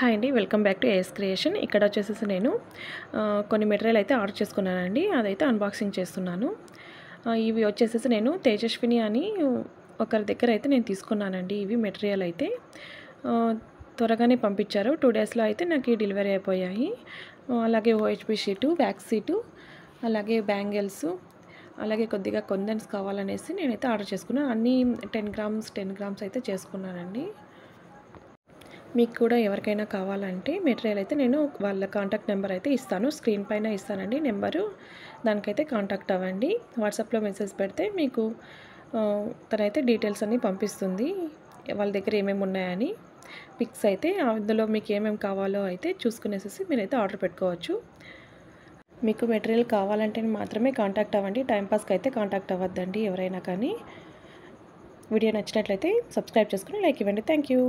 Hi అండి, welcome back to AS creation. ఇక్కడ వచ్చేసేసి నేను కొన్ని మెటీరియల్ అయితే ఆర్డర్ చేసుకున్నానండి. అదైతే అన్బాక్సింగ్ చేస్తున్నాను. ఇవి వచ్చేసేసి నేను తేజస్విని అని ఒకరి దగ్గర అయితే నేను తీసుకున్నానండి. ఇవి మెటీరియల్ అయితే త్వరగానే పంపించారు. 2 డేస్లో అయితే నాకు డెలివరీ అయిపోయాయి. అలాగే ఓహెచ్పి షీటు, వ్యాక్స్ షీటు, అలాగే బ్యాంగిల్స్, అలాగే కొద్దిగా కొందన్స్ కావాలనేసి నేనైతే ఆర్డర్ చేసుకున్నాను. అన్నీ 10 గ్రామ్స్ అయితే చేసుకున్నానండి. మీకు కూడా ఎవరికైనా కావాలంటే మెటీరియల్ అయితే నేను వాళ్ళ కాంటాక్ట్ నెంబర్ అయితే ఇస్తాను. స్క్రీన్ పైన ఇస్తానండి నెంబరు. దానికైతే కాంటాక్ట్ అవ్వండి. వాట్సాప్లో మెసేజ్ పెడితే మీకు తనైతే డీటెయిల్స్ అన్నీ పంపిస్తుంది. వాళ్ళ దగ్గర ఏమేమి ఉన్నాయని పిక్స్ అయితే అందులో మీకు ఏమేమి కావాలో అయితే చూసుకునేసేసి మీరైతే ఆర్డర్ పెట్టుకోవచ్చు. మీకు మెటీరియల్ కావాలంటే మాత్రమే కాంటాక్ట్ అవ్వండి. టైంపాస్కి అయితే కాంటాక్ట్ అవ్వద్దండి ఎవరైనా కానీ. వీడియో నచ్చినట్లయితే సబ్స్క్రైబ్ చేసుకుని లైక్ ఇవ్వండి. Thank you.